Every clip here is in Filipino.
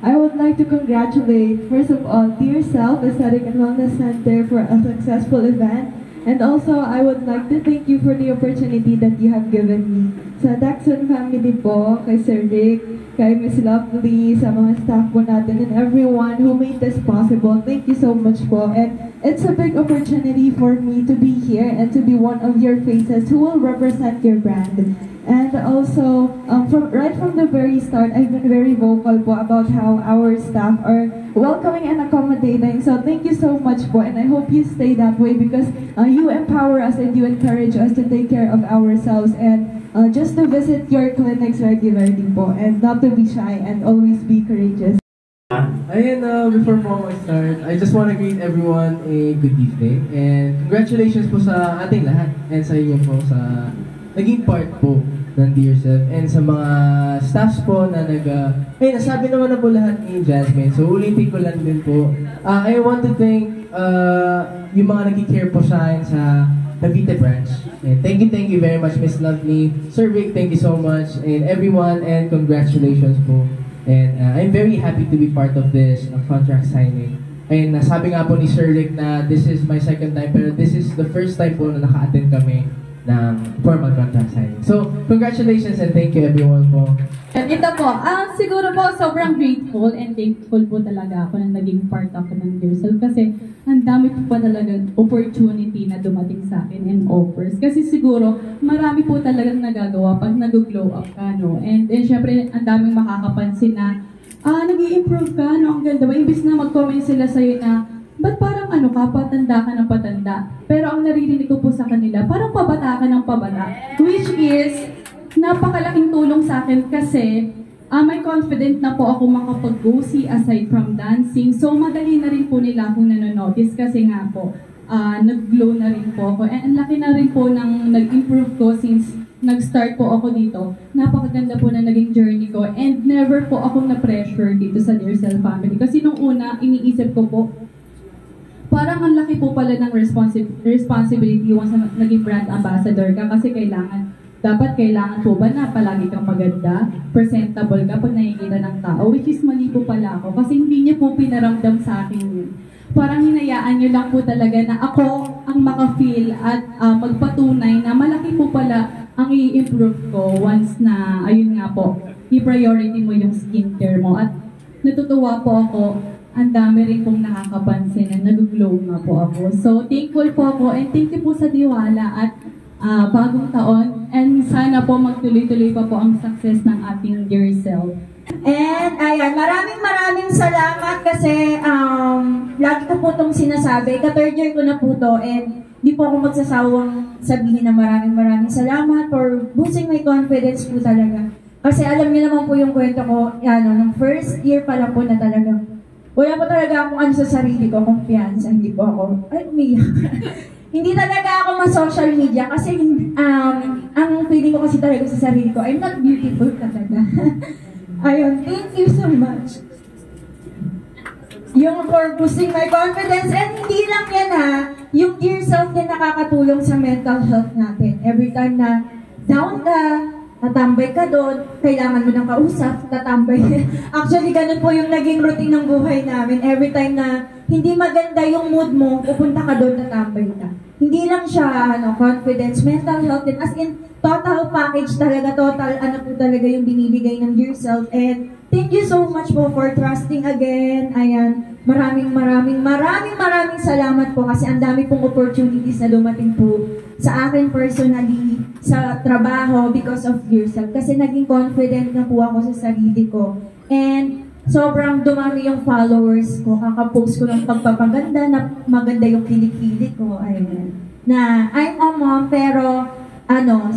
I would like to congratulate, first of all, Dear Self Aesthetic and Wellness Center for a successful event. And also, I would like to thank you for the opportunity that you have given me. Sa Daxon family po, kay Sir Rick, kay Miss Lovely, sa mga staff po natin, and everyone who made this possible. Thank you so much po. And it's a big opportunity for me to be here and to be one of your faces who will represent your brand. And also, right from the very start, I've been very vocal po about how our staff are welcoming and accommodating. So thank you so much po, and I hope you stay that way because you empower us and you encourage us to take care of ourselves and just to visit your clinics regularly po, and not to be shy and always be courageous. Ayun, before po I start, I just want to greet everyone a good evening and congratulations po sa ating lahat and sa inyo po sa naging part po ng Dear Self and sa mga staffs po na nasabi naman na po lahat ni Jasmine, so ulitin ko lang din po. I want to thank yung mga nag-care po sa akin sa Cavite branch. And thank you very much, Miss Lovely. Sir Rick, thank you so much, and everyone, and congratulations po. And I'm very happy to be part of this contract signing. And sabi nga po ni Sir Rick na this is my second time, pero this is the first time po na naka-attend kami ng formal contract signing. So, congratulations and thank you everyone po. At ito po, siguro po sobrang grateful and thankful po talaga ako na naging part ako ng Dear Self kasi ang dami po pa talaga opportunity na dumating sa akin and offers. Kasi siguro, marami po talagang nagagawa pag nag-glow up ka, no? And syempre, ang daming makakapansin na nag-i-improve ka, no? Ang ganda ba? Imbis na mag-comment sila sa'yo na ba't parang patanda ka ng patanda? Pero ang naririnig ko po sa kanila, parang pabata ka ng pabata. Which is, napakalaking tulong sa akin kasi may confident na po ako makapag-go-see aside from dancing. So, madali na rin po nila akong nanonotice kasi nga po, nag-glow na rin po ako. And ang laki na rin po ng nag-improve ko since nag-start po ako dito. Napakaganda po na naging journey ko and never po akong na-pressure dito sa Dear Self family. Kasi nung una, iniisip ko po, parang ang laki po pala ng responsibility once na naging brand ambassador ka kasi dapat kailangan po ba na palagi kang maganda, presentable ka pag nakikita ng tao, which is mali po pala ako kasi hindi niya po pinaramdam sa akin yun. Parang hinayaan niyo lang po talaga na ako ang maka-feel at magpatunay na malaki po pala ang i-improve ko once na, ayun nga po, i-priority mo yung skincare mo. At natutuwa po ako, ang dami rin pong nakakapansin na nag-glow nga po ako. So, thankful po ako and thank you po sa diwala at bagong taon. And sana po magtuloy-tuloy pa po ang success ng ating Dear Self. And ayan, maraming salamat kasi lagi ko po itong sinasabi. Ka-third year ko na po to and di po ako magsasawang sabihin na maraming salamat for boosting my confidence po talaga. Kasi alam niyo naman po yung kwento ko, nung first year pa lang po na talaga. Wala pa talaga akong sa sarili ko, kumpiyansa. Hindi po ako, umiyak. Hindi talaga ako ma-social media kasi ang feeling ko kasi talaga sa sarili ko, I'm not beautiful talaga. Ayun, thank you so much. Yung for boosting my confidence, and hindi lang yan yung Dear Self din nakakatulong sa mental health natin. Every time na down ka, tatambay ka doon, kailangan mo ng kausap, tatambay. Actually, ganun po yung naging routine ng buhay namin. Every time na hindi maganda yung mood mo, pupunta ka doon, tatambay ka. Hindi lang siya, confidence, mental health din. As in, total package talaga, total, po talaga yung binibigay ng Dear Self. And thank you so much po for trusting again. Ayan, maraming salamat po kasi ang dami pong opportunities na dumating po sa akin personally, sa trabaho because of Dear Self. Kasi naging confident na po ako sa sarili ko. And sobrang dumami yung followers ko. Kakapost ko ng pagpapaganda na maganda yung kilikili ko. Ayun. Na I'm a mom pero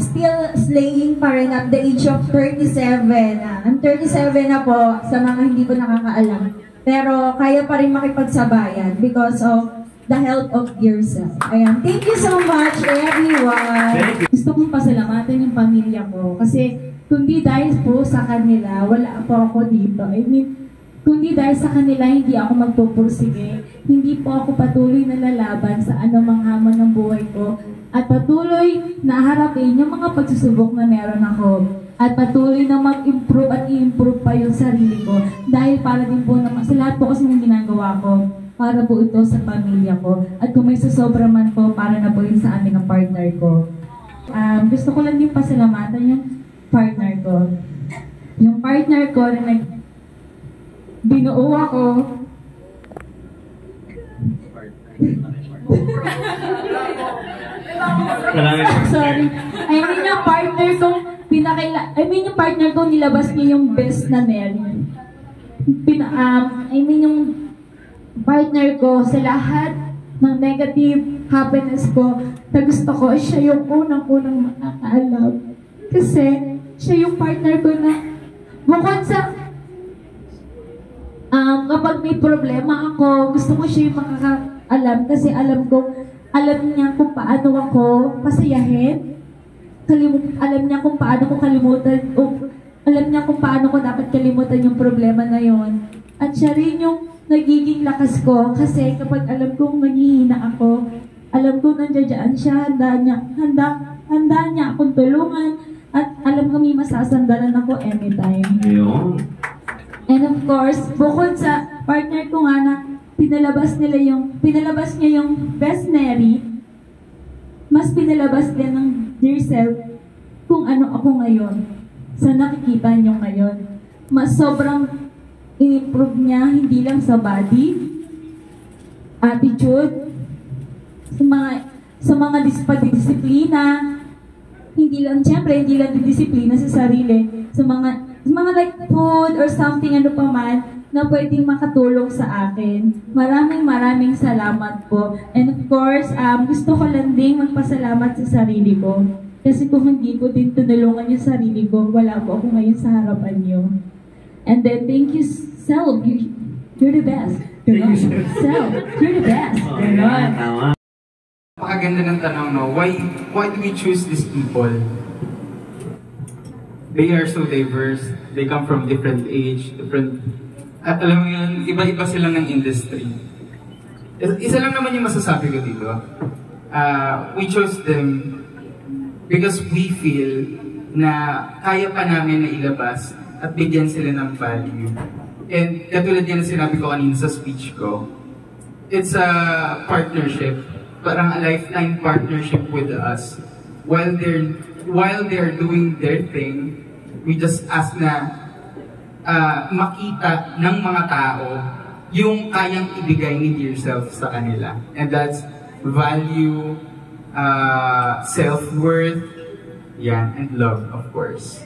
still slaying pa rin at the age of 37. I'm 37 na po sa mga hindi ko nakakaalam. Pero kaya pa rin makipagsabayan because of the help of Dear Self. Ayan. Thank you so much, everyone. Gusto kong pasalamatan yung pamilya ko kasi kundi dahil po sa kanila, wala po ako dito. I mean, kundi dahil sa kanila, hindi ako magpupursige. Hindi po ako patuloy na lalaban sa anumang hamon ng buhay ko at patuloy na harapin yung mga pagsusubok na meron ako. at patuloy na mag-improve at i-improve pa yung sarili ko. Dahil para din po naman, sa lahat po kasi ng ginagawa ko, para po ito sa pamilya ko. At kung may sasobra man po, para na po yun sa amin ng partner ko. Gusto ko lang din pasalamatan yung partner ko. Yung partner ko na binuo ako. Sorry. Yung partner ko, yung partner ko nilabas niya yung best na Nell. Yung partner ko sa lahat ng negative happiness ko, na gusto ko, siya yung unang-unang makakaalam. Kasi, siya yung partner ko na, bukod sa, kapag may problema ako, gusto ko siya yung makakaalam. Kasi alam niya kung paano ako pasayahin. Alam niya kung paano ko kalimutan, alam niya kung paano ko dapat kalimutan yung problema na yon. At siya rin yung nagiging lakas ko kasi kapag alam kong naghihina ako, alam kong nandiyan siya, handa niya akong tulungan at alam ko may masasandalan ako anytime. And of course, bukod sa partner ko nga na pinalabas niya yung best Mary, mas pinalabas din ng dear self kung ano ako ngayon sa nakikita niyo ngayon. Mas sobrang in-improve niya, hindi lang sa body, attitude, sa mga pagdidisiplina, hindi lang didisiplina sa sarili, sa mga like food or something ano pa man na pwedeng makatulong sa akin. Maraming salamat po. And of course, gusto ko lang din magpasalamat sa sarili ko. Kasi kung hindi ko din tinulungan yung sarili ko, wala po ako ngayon sa harapan niyo. And then, thank you, Self. You're the best. Thank you, Self. You're the best. Ganon. Napakaganda ng tanong, no? Why do we choose these people? They are so diverse. They come from different age, at alam mo yun, iba-iba sila ng industry. Isa lang naman yung masasabi ko dito. We chose them because we feel na kaya pa namin na ilabas at bigyan sila ng value. And katulad yan na sinabi ko kanina sa speech ko, it's a partnership, parang a lifetime partnership with us. While they're doing their thing, we just ask na makita ng mga tao yung kayang ibigay ni dear self sa kanila. And that's value, self-worth, and love, of course.